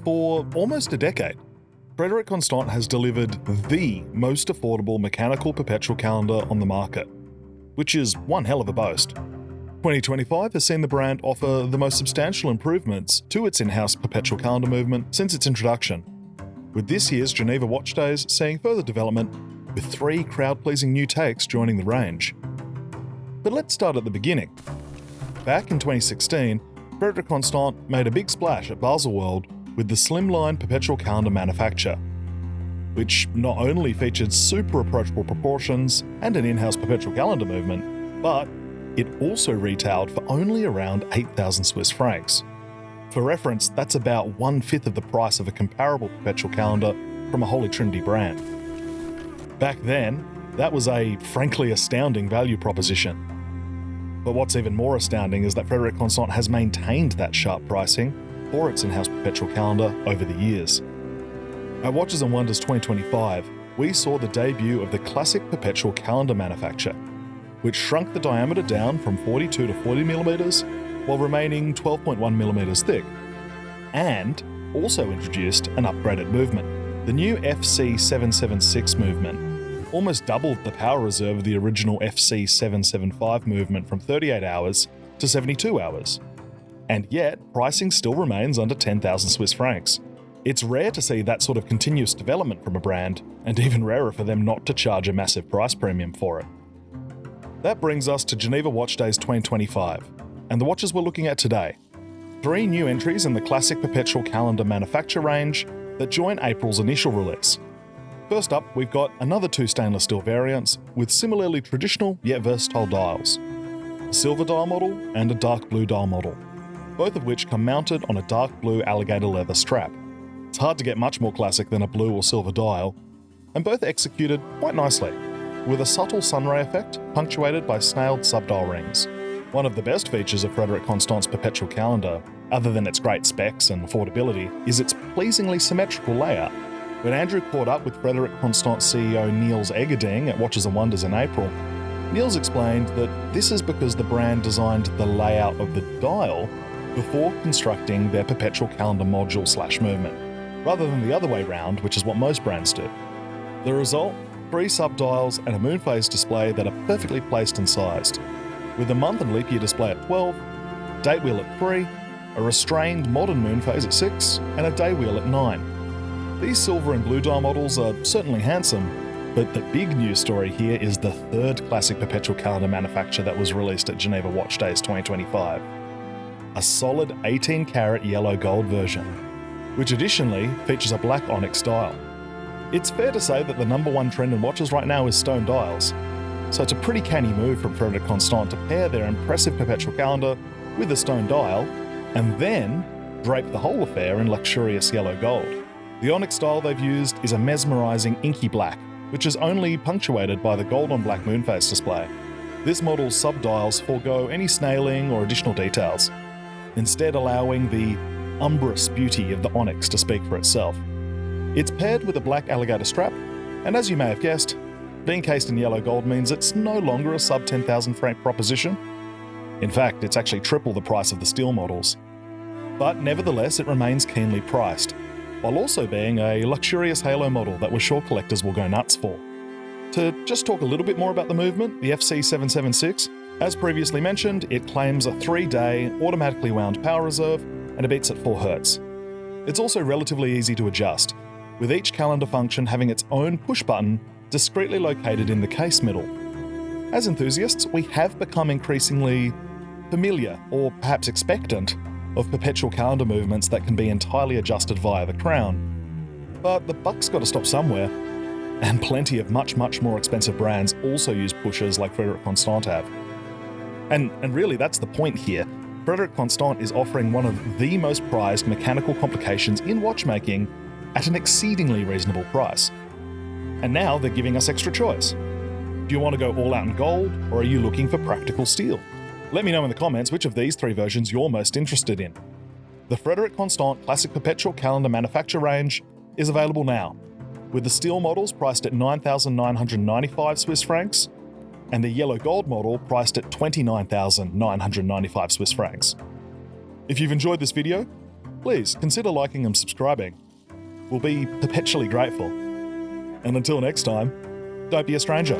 For almost a decade, Frederique Constant has delivered the most affordable mechanical perpetual calendar on the market, which is one hell of a boast. 2025 has seen the brand offer the most substantial improvements to its in-house perpetual calendar movement since its introduction, with this year's Geneva Watch Days seeing further development with 3 crowd-pleasing new takes joining the range. But let's start at the beginning. Back in 2016, Frederique Constant made a big splash at Baselworld with the slimline perpetual calendar manufacture, which not only featured super approachable proportions and an in-house perpetual calendar movement, but it also retailed for only around 8,000 Swiss francs. For reference, that's about 1/5 of the price of a comparable perpetual calendar from a Holy Trinity brand. Back then, that was a frankly astounding value proposition. But what's even more astounding is that Frederique Constant has maintained that sharp pricing for its in-house perpetual calendar over the years. At Watches and Wonders 2025, we saw the debut of the classic perpetual calendar manufacture, which shrunk the diameter down from 42 to 40mm while remaining 12.1mm thick, and also introduced an upgraded movement. The new FC776 movement almost doubled the power reserve of the original FC775 movement from 38 hours to 72 hours. And yet, pricing still remains under 10,000 Swiss francs. It's rare to see that sort of continuous development from a brand, and even rarer for them not to charge a massive price premium for it. That brings us to Geneva Watch Days 2025, and the watches we're looking at today. 3 new entries in the classic perpetual calendar manufacture range that join April's initial release. First up, we've got another 2 stainless steel variants with similarly traditional yet versatile dials. A silver dial model and a dark blue dial model, both of which come mounted on a dark blue alligator leather strap. It's hard to get much more classic than a blue or silver dial, and both executed quite nicely, with a subtle sunray effect punctuated by snailed subdial rings. One of the best features of Frederique Constant's perpetual calendar, other than its great specs and affordability, is its pleasingly symmetrical layout. When Andrew caught up with Frederique Constant CEO Niels Eggerding at Watches and Wonders in April, Niels explained that this is because the brand designed the layout of the dial before constructing their perpetual calendar module/movement, rather than the other way round, which is what most brands do. The result? 3 subdials and a moon phase display that are perfectly placed and sized, with a month and leap year display at 12, date wheel at 3, a restrained modern moon phase at 6, and a day wheel at 9. These silver and blue dial models are certainly handsome, but the big news story here is the 3rd classic perpetual calendar manufacture that was released at Geneva Watch Days 2025. A solid 18-carat yellow gold version, which additionally features a black onyx dial. It's fair to say that the #1 trend in watches right now is stone dials, so it's a pretty canny move from Frederique Constant to pair their impressive perpetual calendar with a stone dial, and then drape the whole affair in luxurious yellow gold. The onyx dial they've used is a mesmerizing inky black, which is only punctuated by the gold on black moon phase display. This model's subdials forego any snailing or additional details, instead allowing the umbrous beauty of the onyx to speak for itself. It's paired with a black alligator strap, and as you may have guessed, being cased in yellow gold means it's no longer a sub 10,000 franc proposition. In fact, it's actually triple the price of the steel models. But nevertheless, it remains keenly priced, while also being a luxurious halo model that we're sure collectors will go nuts for. To just talk a little bit more about the movement, the FC776, as previously mentioned, it claims a 3-day automatically wound power reserve and it beats at 4 Hz. It's also relatively easy to adjust, with each calendar function having its own push button discreetly located in the case middle. As enthusiasts, we have become increasingly familiar, or perhaps expectant, of perpetual calendar movements that can be entirely adjusted via the crown. But the buck's got to stop somewhere, and plenty of much more expensive brands also use pushers like Frederique Constant have. And really that's the point here. Frederique Constant is offering one of the most prized mechanical complications in watchmaking at an exceedingly reasonable price. And now they're giving us extra choice. Do you want to go all out in gold, or are you looking for practical steel? Let me know in the comments which of these 3 versions you're most interested in. The Frederique Constant Classic Perpetual Calendar Manufacture range is available now, with the steel models priced at 9,995 Swiss francs and the yellow gold model priced at 29,995 Swiss francs. If you've enjoyed this video, please consider liking and subscribing. We'll be perpetually grateful. And until next time, don't be a stranger.